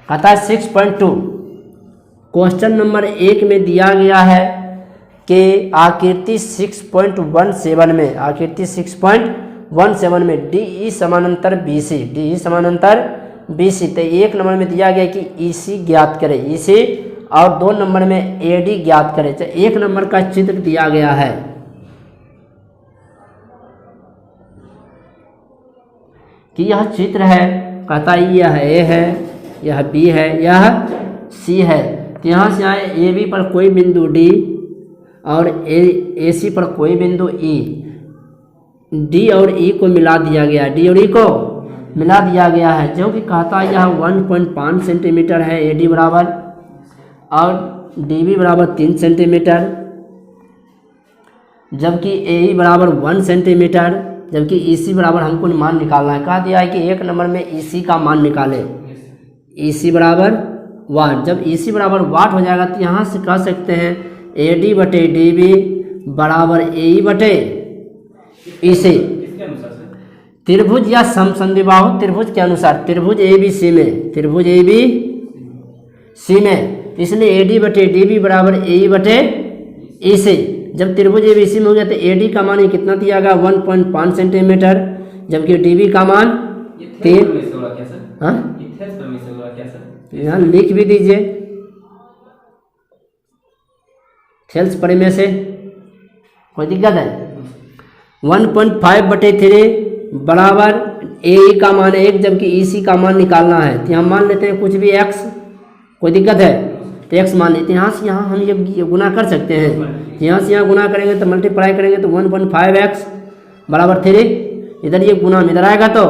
कहता है 6.2 question number 1 में दिया गया है कि आकृति 6.17 में आकृति 6.17 में DE समानांतर BC DE समानांतर BC। तो 1 नंबर में दिया गया कि EC ज्ञात करें EC और 2 नंबर में AD ज्ञात करें। तो 1 नंबर का चित्र दिया गया है कि यह चित्र है, कहता है यह A है, यह B है, यह C है। तो यहाँ से आए AB पर कोई बिंदु D और AC पर कोई बिंदु E, D और E को मिला दिया गया है, D और E को मिला दिया गया है, जो कि कहता है यह 1.5 सेंटीमीटर है AD बराबर और DB बराबर 3 सेंटीमीटर, जबकि AE बराबर 1 सेंटीमीटर, जबकि EC बराबर हमको मान निकालना है। कहा दिया है कि 1 नंबर में EC का मान निकाले, EC बराबर वाट। जब EC बराबर वाट हो जाएगा तो यहाँ से कह सकते हैं AD बटे DB बराबर AE बटे EC। त्रिभुज या समसंद्विबाहु त्रिभुज के अनुसार त्रिभुज ABC में त्रिभुज ABC में इसलिए AD बटे DB बराबर AE बटे EC। जब त्रिभुज ABC में हो गया तो AD का मान कितना दिया गया 1.5 सेंटीमीटर, जबकि DB का मान 3। हाँ यहाँ लिख भी दीजिए थेल्स परिमेय से, कोई दिक्कत है। 1.5 बटे 3 बराबर AE का मान 1, जबकि EC का मान निकालना है। तो यहाँ मान लेते हैं कुछ भी x, कोई दिक्कत है तो x मान लेते हैं। यहाँ से यहाँ हम ये गुना कर सकते हैं, यहाँ से यहाँ गुना करेंगे तो मल्टीप्लाई करेंगे तो 1.5x बराबर 3, इधर ये गुना में इधर आएगा तो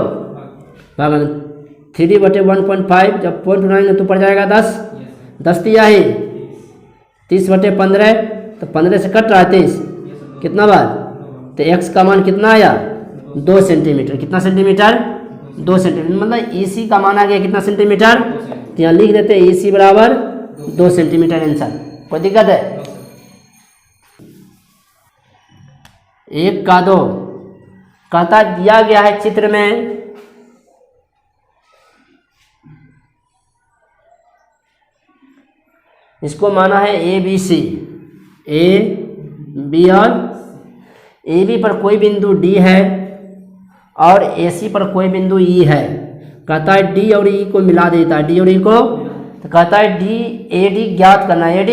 3 बटे 1.5, जब पॉइंट उठाएंगे तो पड़ जाएगा 10, 10 दिया है 30 बटे 15, तो 15 से कट रहा है 30, कितना बार तो x का मान कितना आया 2 सेंटीमीटर। कितना सेंटीमीटर 2 सेंटीमीटर, मतलब EC का मान आ गया कितना सेंटीमीटर। तो यहाँ लिख देते हैं EC बराबर 2 सेंटीमीटर आंसर, कोई दिक्कत है। 1 का 2 कहता दिया गया है चित्र में इसको माना है ABC, A B और AB पर कोई बिंदु D है और AC पर कोई बिंदु E है। कहता है D और E को मिला देता है, D और E को, तो कहता है AD ज्ञात करना है AD,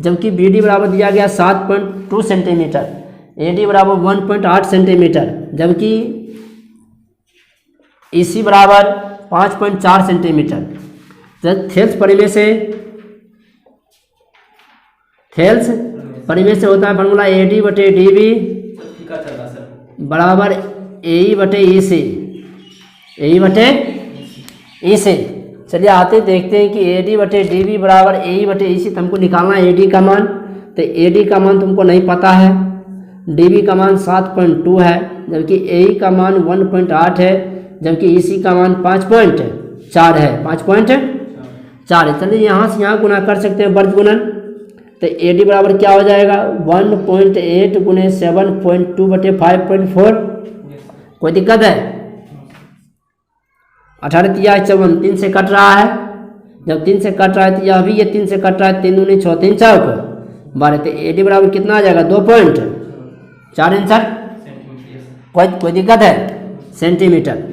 जबकि BD बराबर दिया गया 7.2 सेंटीमीटर, AD बराबर 1.8 सेंटीमीटर, जबकि EC बराबर 5.4 सेंटीमीटर। जब थेल्स परिमेय से होता है फॉर्मूला AD बटे DB बराबर AE बटे EC, AE बटे EC। चलिए आते देखते हैं कि AD बटे DB बराबर AE बटे EC। हमको निकालना है AD का मान, तो AD का मान तुमको नहीं पता है, DB का मान 7.2 है, जबकि AE का मान 1.8 है, जबकि EC का मान 5.4 है, 5.4 है। चलिए यहाँ से यहाँ गुना कर सकते हैं वर्ग गुणन, तो AD बराबर क्या हो जाएगा 1.8 गुने 7.2 बटे 5.4, कोई दिक्कत है। 18 तिया 54, 3 से कट रहा है, जब 3 से कट रहा है तो यह भी ये 3 से कट रहा है, 3 दूनी 6 3 4 को 12, तो AD बराबर कितना आ जाएगा 2.4 आंसर, कोई दिक्कत है सेंटीमीटर।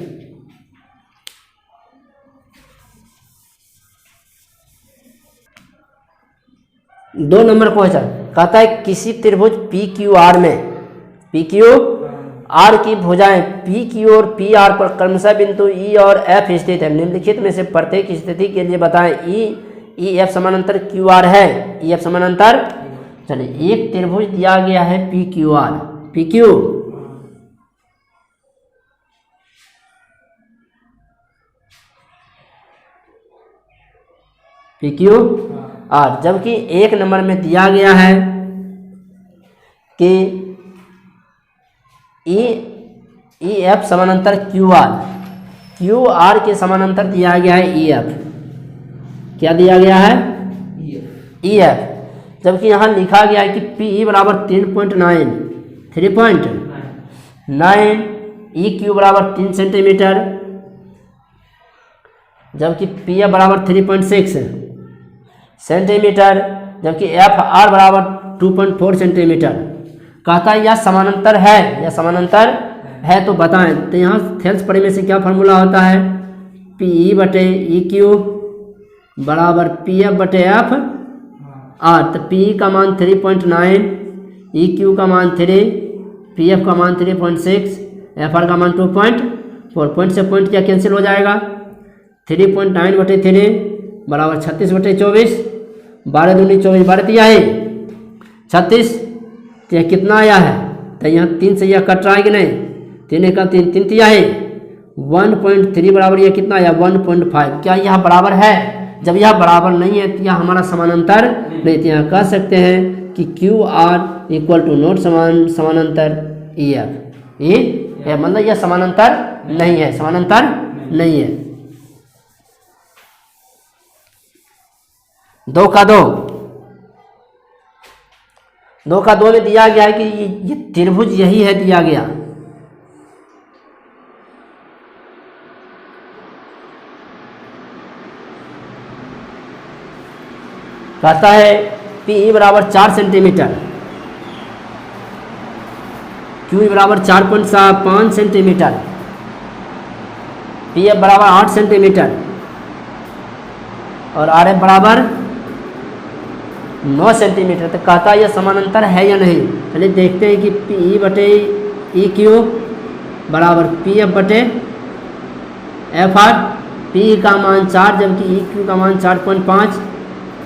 दो नंबर क्वेश्चन कहता है किसी त्रिभुज PQR में PQR की भुजाएं PQ और PR पर क्रमशः बिंदु E और F स्थित है। निम्नलिखित में से प्रत्येक स्थिति के लिए बताएं। EF समानांतर QR है, EF समानांतर। चलिए एक त्रिभुज दिया गया है PQR, PQR, जबकि एक नंबर में दिया गया है कि EF समानांतर QR के समानांतर दिया गया है EF। क्या दिया गया है EF, जबकि यहाँ लिखा गया है कि PE बराबर 3.9 EQ बराबर 3 सेंटीमीटर जबकि पी एफ बराबर 3.6 सेंटीमीटर, जबकि एफ आर बराबर 2.4 सेंटीमीटर। कहता है यह समानांतर है, यह समानांतर है तो बताएं। तो यहाँ थेल्स परिमेय से क्या फार्मूला होता है, पी ई बटे ई क्यू बराबर पी एफ बटे एफ आर। तो पी ई का मान 3.9, ई क्यू का मान 3, पी एफ का मान 3.6, एफ आर का मान 2.4। पॉइंट से पॉइंट क्या कैंसिल हो जाएगा, 3.9 बटे 3 बराबर 36 बटे 24, 12 दूनी 24, 12 तिया है 36। तो यह कितना आया है, तो यहाँ 3 से यह कट रहा है कि नहीं, 3 का 3, 3 तिया है 1.3 बराबर यह कितना आया 1.5। क्या यह बराबर है, जब यह बराबर नहीं है तो यह हमारा समानांतर नहीं। तो यहाँ कह सकते हैं कि Q R equal to not समानांतर ई एफ। ये मतलब यह समानांतर नहीं है, समानांतर नहीं है। 2 का 2 में दिया गया है कि ये त्रिभुज यही है, दिया गया कहता है पी ई बराबर 4 सेंटीमीटर, क्यू ई बराबर 4.5 सेंटीमीटर, पी एफ बराबर 8 सेंटीमीटर और आर एफ बराबर 9 सेंटीमीटर। तो कहता है यह समानांतर है या नहीं। चलिए देखते हैं कि पी ई बटे ई क्यू बराबर पी एफ बटे एफ आर। पी का मान 4 जबकि ई क्यू का मान 4.5,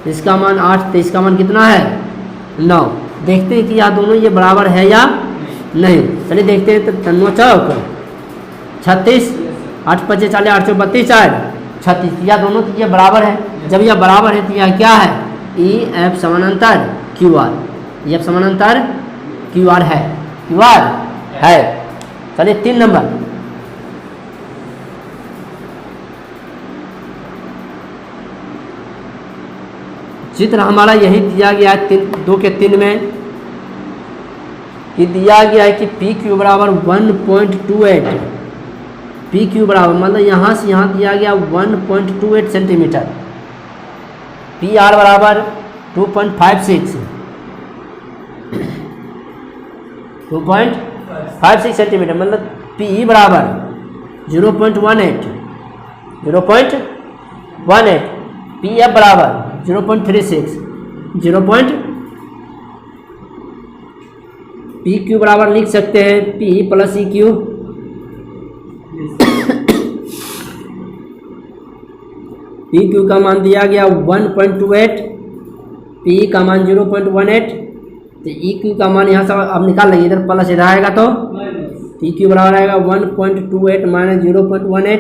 इसका मान 8, तो इसका मान कितना है 9। देखते हैं कि यह दोनों ये बराबर है या नहीं। चलिए देखते हैं। तो 9 चौक 36, 8 पच्चीस 40, 8 चौक 32, 4 36, यह दोनों तो ये बराबर है। जब यह बराबर है तो यह क्या है, ई एफ समानांतर क्यू आर। ई एफ समानांतर क्यू आर है, क्यू आर है। चलिए 3 नंबर, चित्र हमारा यही दिया गया है 2 के 3 में कि दिया गया है कि पी क्यू बराबर 1.28, पी क्यू बराबर मतलब यहाँ से यहाँ दिया गया 1.28 सेंटीमीटर, पी आर बराबर 2.56 सेंटीमीटर, मतलब पी ई बराबर 0.18, पी एफ बराबर 0.36, पी क्यू बराबर लिख सकते हैं P plus E Q, P Q का मान दिया गया 1.28, पी का मान 0.18, तो ई क्यू का मान यहाँ से अब निकाल लेंगे, इधर प्लस इधर आएगा तो पी क्यू बराबर आएगा 1.28 माइनस 0.18,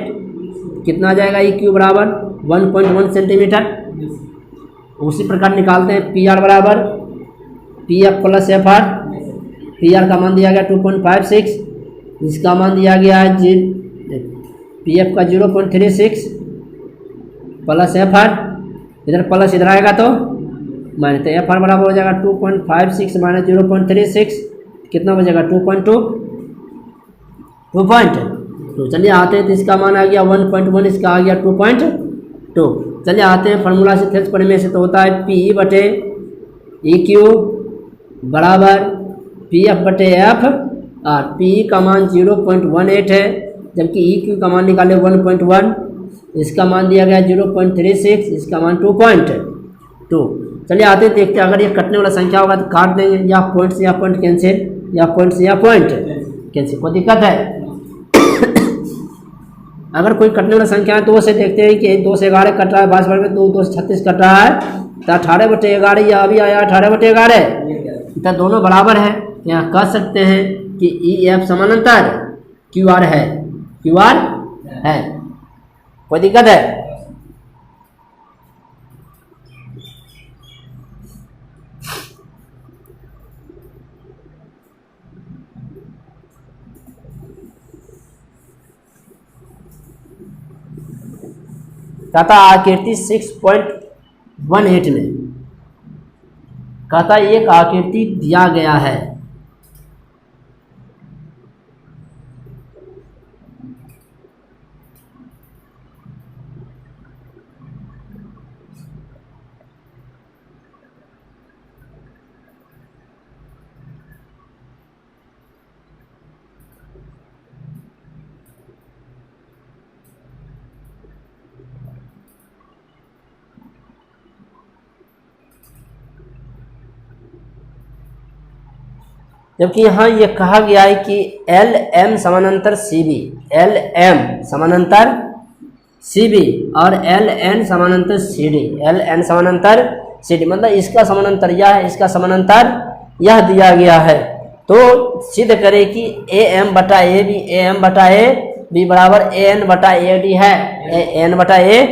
कितना आ जाएगा, ई क्यू बराबर 1.1 सेंटीमीटर। उसी प्रकार निकालते हैं पी आर बराबर P F plus F R. P R का मान दिया गया 2.56, इसका मान दिया गया है पी एफ का 0.36 प्लस एफ आर, इधर प्लस इधर आएगा तो माइनस, तो एफ आर बराबर हो जाएगा 2.56 माइनस 0.36, कितना बचेगा 2.2। चलिए आते हैं, तो इसका मान आ गया 1.1, इसका आ गया 2.2। चलिए आते हैं फार्मूला से, थेल्स परिमेय से, तो होता है पी ई बटे ई क्यू बराबर पी एफ बटे एफ आर। पी ई का मान 0.18 है जबकि ई क्यू का मान निकाले 1.1, इसका मान दिया गया 0.36, इसका मान 2.2। चलिए आते हैं, देखते हैं अगर ये कटने वाला संख्या होगा तो काट देंगे, या पॉइंट से या पॉइंट कैंसिल, या पॉइंट से या पॉइंट कैंसिल, कोई दिक्कत है। अगर कोई कटने वाला संख्या है तो उसे देखते हैं कि 2 से 11 कट रहा है, 22 में 2 से 36 कट रहा है, तो 18/11 या अभी आया 18/11, तो दोनों बराबर है। यहाँ कह सकते हैं कि ई एफ समानांतर क्यू आर है, क्यू आर है, कोई दिक्कत है। कहता आकृति 6.18 में कहता एक आकृति दिया गया है, जबकि यहाँ ये कहा गया है कि एल एम समानांतर सी बी, एल एम समानांतर सी बी और एल एन समानांतर सी डी, एल एन समानांतर सी डी, मतलब इसका समानांतर यह है, इसका समानांतर यह दिया गया है। तो सिद्ध करें कि ए एम बटा ए बी, ए एम बटा ए बी बराबर ए एन बटा ए डी है, ए एन बटा ए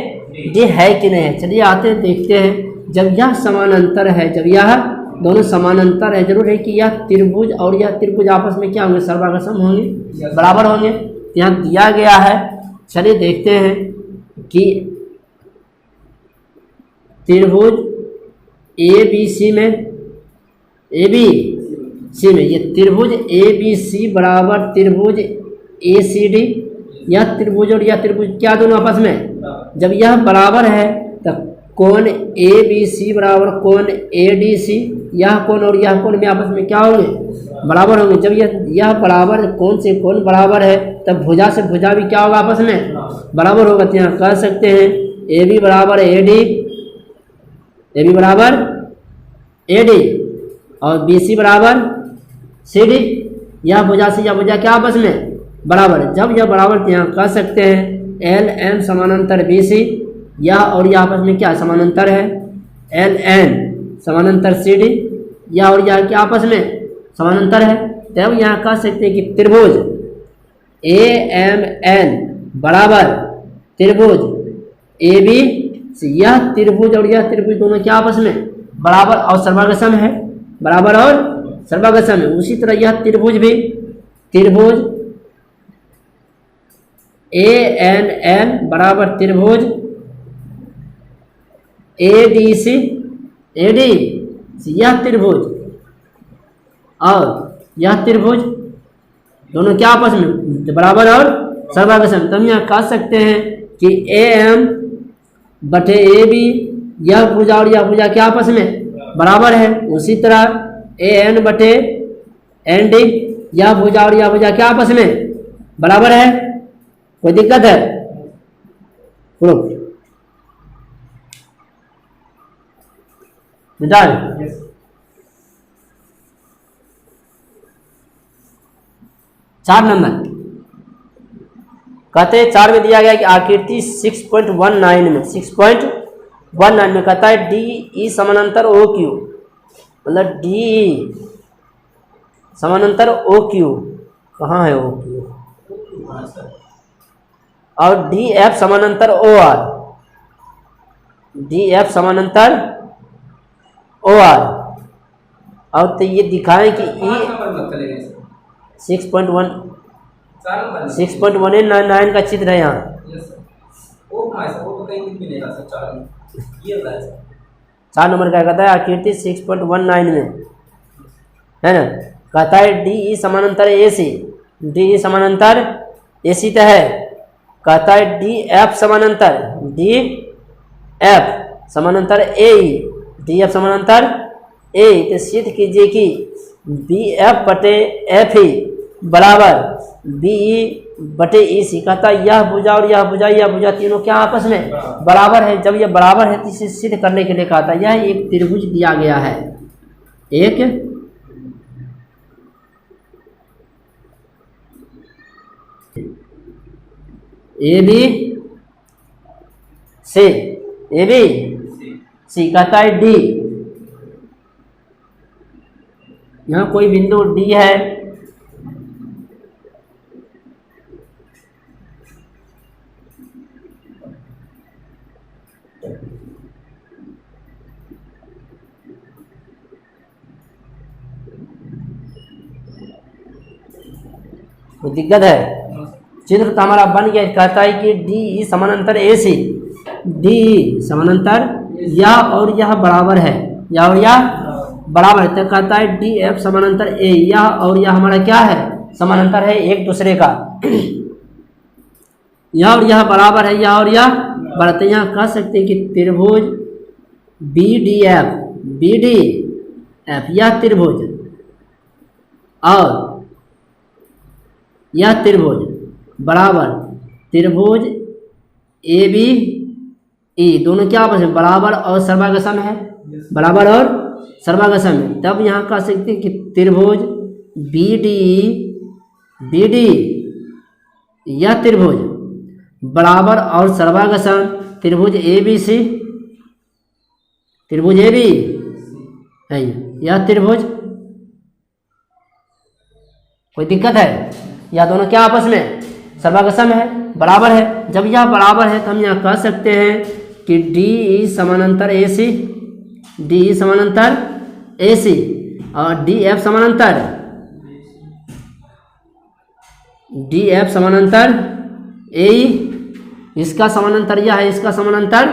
डी है कि नहीं है। चलिए आते हैं देखते हैं। जब यह समानांतर है, जब यह दोनों समानांतर है, जरूर है कि यह त्रिभुज और यह त्रिभुज आपस में क्या होंगे, सर्वागसम होंगे, बराबर होंगे। यहाँ दिया गया है, चलिए देखते हैं कि त्रिभुज ए बी सी में, ए बी सी में, ये त्रिभुज ए बी सी बराबर त्रिभुज ए सी डी, यह त्रिभुज और यह त्रिभुज क्या दोनों आपस में, जब यह बराबर है तब कोण ए बी सी बराबर कोण ए डी सी, यह कोण और यह कोण में आपस में क्या होंगे, बराबर होंगे। जब यह बराबर, कोण से कोण बराबर है तब भुजा से भुजा भी क्या होगा, आपस में बराबर होगा। तो यहाँ कह सकते हैं ए बी बराबर ए डी, ए बी बराबर ए डी और बी सी बराबर सी डी, यह भुजा से यह भुजा क्या आपस में बराबर है। जब यह बराबर, तो यहाँ कह सकते हैं एल एम समानांतर बी सी, यह और यह आपस में क्या समानांतर है, एल एन समानांतर सी डी, यह और यह क्या आपस में समानांतर है। तब यहाँ कह सकते हैं कि त्रिभुज ए एम एन बराबर त्रिभुज ए बी सी, यह त्रिभुज और यह त्रिभुज दोनों क्या आपस में बराबर और सर्वागसम है, बराबर और सर्वागसम है। उसी तरह यह त्रिभुज भी, त्रिभुज ए एन एन बराबर त्रिभुज A D C, A D C, यह त्रिभुज और यह त्रिभुज दोनों क्या आपस में बराबर और सर्वागसम। तो हम यहाँ कह सकते हैं कि ए एम बटे ए बी, यह भुजा और यह भुजा क्या आपस में बराबर है। उसी तरह ए एन बटे एन डी, यह भुजा और यह भुजा क्या आपस में बराबर है। कोई दिक्कत है? चार नंबर कहते हैं, 4 में दिया गया कि आकृति 6.19 में, 6.19 में कहता है डी ई समानांतर ओ क्यू, मतलब डी ई समानांतर ओ क्यू, कहाँ है ओ क्यू, और डी एफ समानांतर ओ आर, डी एफ समानांतर ओ आर। और तो ये दिखाएं कि ई 6.19 का चित्र है यहाँ। 4 नंबर का कहता है आकृति 6.19 में, है ना, कहता है डी ई समानांतर ए सी, डी ई समानांतर ए सी तो है। कहता है डी एफ समानांतर, डी एफ समानांतर ए ई, डी एफ समानांतर ए। तो सिद्ध कीजिए कि बी एफ बटे एफ ई बराबर बी ई बटे ई सी। कहता है यह भुजा और यह भुजा, यह भुजा तीनों क्या आपस में बराबर है। जब यह बराबर है तो इसे सिद्ध करने के लिए कहता है यह एक त्रिभुज दिया गया है, एक A B C, A B C. कहता है डी, यहाँ कोई बिंदु डी है, कोई दिक्कत है? चित्र तो हमारा बन गया। कहता है कि डी ई समानांतर ए सी, डी ई समानांतर यह और यह बराबर है, यह और यह बराबर है। तो कहता है डी एफ समानांतर ए, यह और यह हमारा क्या है, समानांतर है एक दूसरे का, यह और यह बराबर है, यह और यह बराबर। तो यहाँ कह सकते हैं कि त्रिभुज B D F, B D F यह त्रिभुज और यह त्रिभुज बराबर त्रिभुज ए बी ई, दोनों क्या आपस में बराबर और सर्वागसम है, बराबर और सर्वागसम है। तब यहाँ कह सकते हैं कि त्रिभुज बी डी यह त्रिभुज बराबर और सर्वांगसम त्रिभुज ए बी सी, त्रिभुज ए बी है यह त्रिभुज, कोई दिक्कत है? या दोनों क्या आपस में सर्वांगसम है, बराबर है। जब यह बराबर है तो हम यहाँ कह सकते हैं कि डी ई समानांतर ए सी, डी ई समानांतर ए सी और डी एफ समानांतर, डी एफ समानांतर ए, इसका समानांतर यह है, इसका समानांतर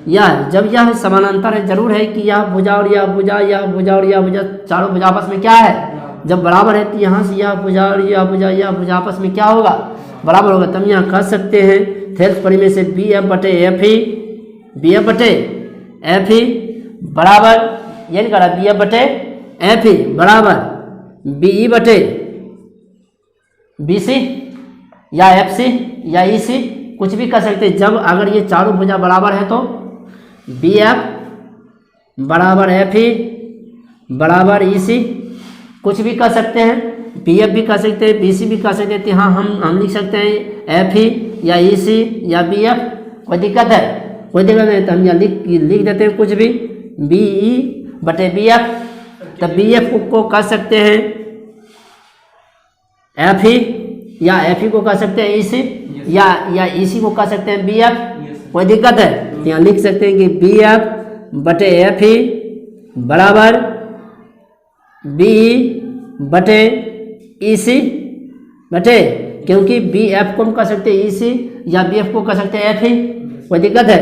यह है। जब यह समानांतर है, जरूर है कि यह भुजा और यह भुजा, यह भुजा और यह भुजा, चारों भुजा आपस में क्या है, जब बराबर है तो यहाँ से यह भुजा और यह भुजा, यह भुजा आपस में क्या होगा, बराबर होगा। तब यहाँ कह सकते हैं थेल्स परिमेय से बी एफ बटे एफ ही, बी एफ बटे एफ ही बराबर, ये नहीं करा, बी एफ बटे एफ ही बराबर बी ई बटे बी सी या एफ सी या ई सी, कुछ भी कर सकते हैं। जब अगर ये चारों भुजा बराबर है तो बी एफ बराबर एफ ही बराबर ई सी, कुछ भी कर सकते हैं, बी एफ भी कर सकते हैं, बी सी भी कर सकते हैं। हाँ, हम लिख सकते हैं एफ ही या ई सी या बी एफ, कोई दिक्कत है? कोई दिक्कत नहीं। तो हम यहाँ लिख देते हैं कुछ भी, बी ई बटे बी एफ। तब बी एफ को कर सकते हैं एफ ही, या एफ ही को कर सकते हैं ई सी, या ई सी को कर सकते हैं बी एफ, कोई दिक्कत है? तो यहाँ लिख सकते हैं कि बी एफ बटे एफ ही बराबर बी बटे ई सी बटे, क्योंकि बी एफ को हम कर सकते हैं ई सी या बी एफ को कर सकते हैं एफ ही, कोई दिक्कत है?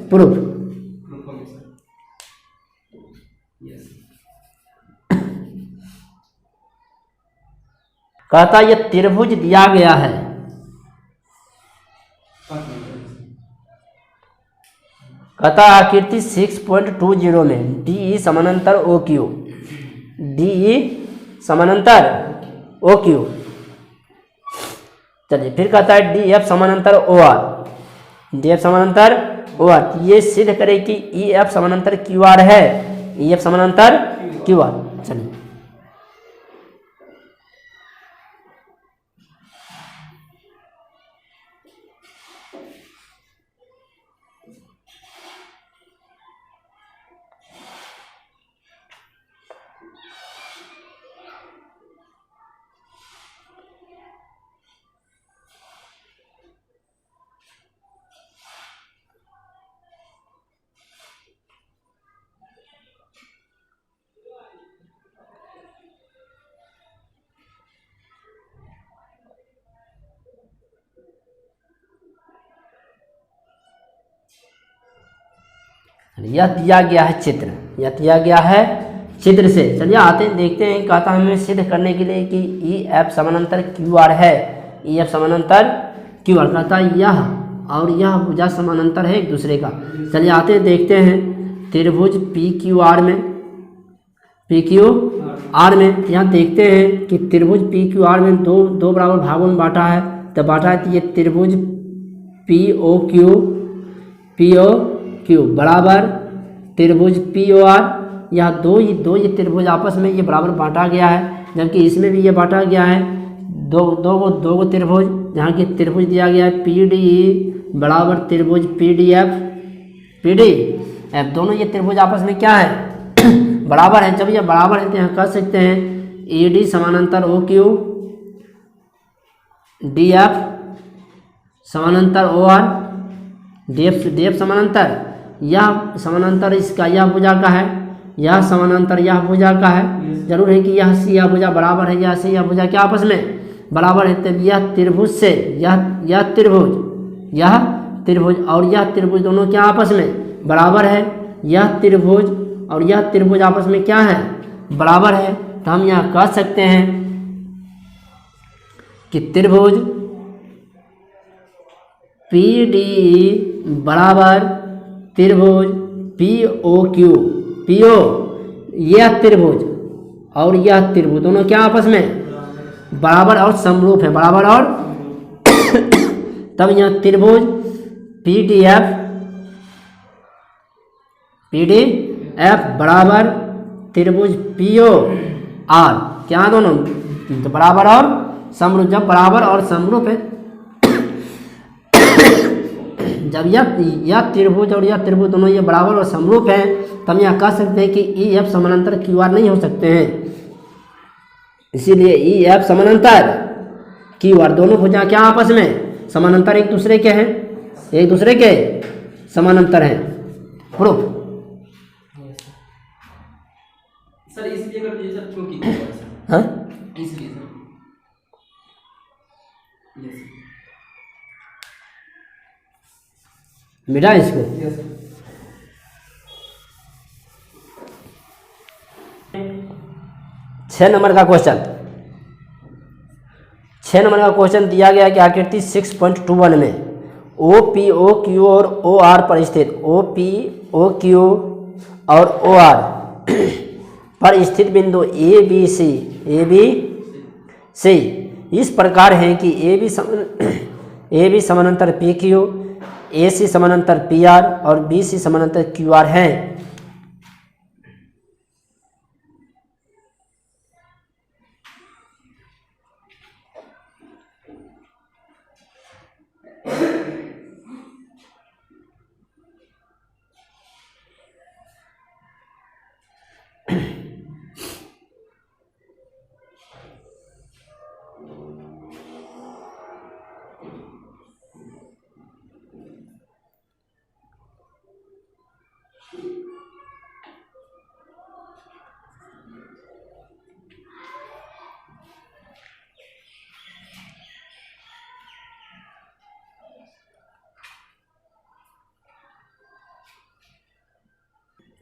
प्रूफ कहता ये त्रिभुज दिया गया है, कहता आकृति 6.20 में डी ई समानांतर ओ क्यू, डी ई समानांतर ओ क्यू। चलिए फिर कहता है डी एफ समानांतर ओ आर, डी एफ समानांतर ओ आर। ये सिद्ध करे कि ई एफ समानांतर क्यू आर है, ई एफ समानांतर क्यू आर। चलिए यह दिया गया है चित्र, यह दिया गया है चित्र से। चलिए आते हैं देखते हैं, कहता हमें सिद्ध करने के लिए कि ई एफ समानांतर क्यू आर है, ई एफ समानांतर क्यू आर। कहता है यह और यह भुजा समानांतर है एक दूसरे का। चलिए आते हैं देखते हैं त्रिभुज पी क्यू आर में, पी क्यू आर में यहाँ देखते हैं कि त्रिभुज पी क्यू आर में दो बराबर भागों में बांटा है। तो बांटा है तो ये त्रिभुज पी ओ क्यू बराबर त्रिभुज पी ओ आर। यह दो ये त्रिभुज आपस में ये बराबर बांटा गया है, जबकि इसमें भी ये बांटा गया है दो गो त्रिभुज, जहाँ की त्रिभुज दिया गया है पी डी ई बराबर त्रिभुज पी डी एफ। दोनों ये त्रिभुज आपस में क्या है बराबर है। जब ये बराबर है तो यहाँ कर सकते हैं ई डी समानांतर ओ क्यू, डी एफ समानांतर ओ आर, डी एफ समानांतर, यह समानांतर इसका यह भुजा का है, यह समानांतर यह भुजा का है। जरूर है कि यह सी यह भुजा बराबर है, यह से यह भुजा क्या आपस में बराबर है। तब यह त्रिभुज से यह त्रिभुज और यह त्रिभुज दोनों क्या आपस में बराबर है। यह त्रिभुज और यह त्रिभुज आपस में क्या है बराबर है। तो हम यहाँ कह सकते हैं कि त्रिभुज पी डी बराबर त्रिभुज P O Q, P O यह त्रिभुज और यह त्रिभुज दोनों क्या आपस में बराबर और समरूप है, बराबर और तब यहाँ त्रिभुज पी डी एफ बराबर त्रिभुज पी ओ आर, क्या दोनों तो बराबर और समरूप, जब बराबर और समरूप है, जब यह त्रिभुज और यह त्रिभुज दोनों ये बराबर और समरूप हैं, तब यह कह सकते हैं कि ई एफ समानांतर क्यू आर नहीं हो सकते हैं। इसीलिए ई एफ समानांतर क्यू आर दोनों भुजा क्या आपस में समानांतर, एक दूसरे के हैं, एक दूसरे के समानांतर हैं। प्रूफ सर इसलिए कर दीजिए सर, क्योंकि हाँ इसलिए सर यस मिटा इसको। यस 6 नंबर का क्वेश्चन, 6 नंबर का क्वेश्चन दिया गया है कि आकृति 6.21 में ओ पी ओ क्यू और ओ आर पर स्थित, ओ पी ओ क्यू और ओ आर पर स्थित बिंदु ए बी सी इस प्रकार है कि ए बी समानांतर पी क्यू, ए सी समानांतर पी आर और बी सी समानांतर क्यू आर है।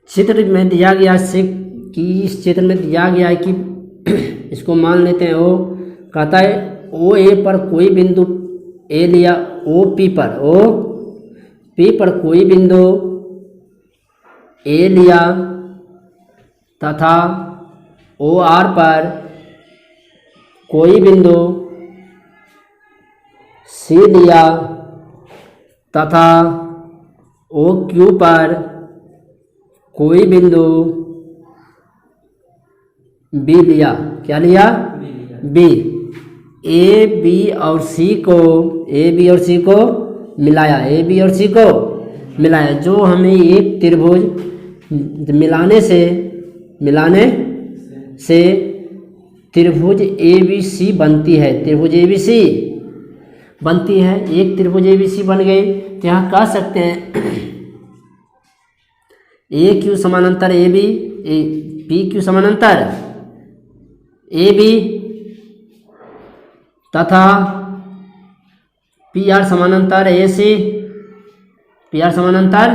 चित्र में दिया गया से कि इस चित्र में दिया गया है कि इसको मान लेते हैं, ओ कहता है ओ ए पर कोई बिंदु ए लिया, ओ पी पर कोई बिंदु ए लिया तथा ओ आर पर कोई बिंदु सी लिया तथा ओ क्यू पर कोई बिंदु बी लिया। क्या लिया? बी। ए बी और सी को मिलाया, ए बी और सी को मिलाया, जो हमें एक त्रिभुज मिलाने से त्रिभुज ए बी सी बनती है, त्रिभुज ए बी सी बनती है। एक त्रिभुज ए बी सी बन गई तो यहाँ कह सकते हैं ए क्यू समानांतर ए बी, पी क्यू समानांतर ए बी तथा पी आर समानांतर ए सी, पी आर समानांतर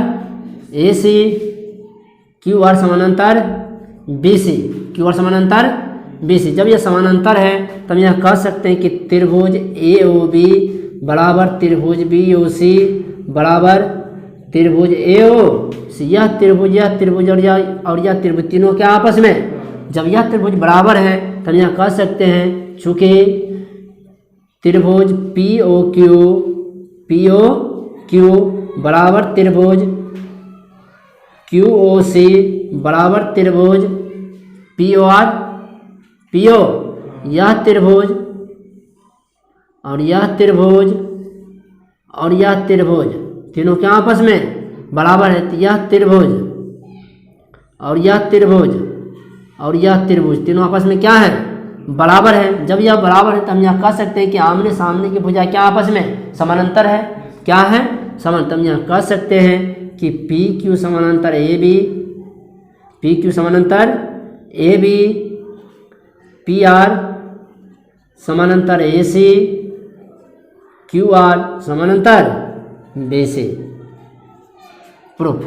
ए सी, क्यू आर समानांतर बी सी, क्यू आर समानांतर बी सी। जब यह समानांतर है तब यह कह सकते हैं कि त्रिभुज ए ओ बी बराबर त्रिभुज बी ओ सी बराबर त्रिभुज ए ओ सी। यह त्रिभुज और यह त्रिभुज तीनों के आपस में, जब यह त्रिभुज बराबर है तब यह कह सकते हैं चूंकि त्रिभुज पी ओ क्यू बराबर त्रिभुज क्यू ओ सी बराबर त्रिभुज P O R P O, यह त्रिभुज और यह त्रिभुज तीनों के आपस में बराबर है। तो यह त्रिभुज और यह त्रिभुज तीनों आपस में क्या है? बराबर है। जब यह बराबर है तो हम यह कह सकते हैं कि आमने सामने की भुजा क्या आपस में समानांतर है। क्या है? समानांतर। हम यह कह सकते हैं कि पी क्यू समानांतर ए बी, पी क्यू समानांतर ए बी, पी आर समानांतर ए सी, क्यू आर समानांतर बी सी। प्रूफ।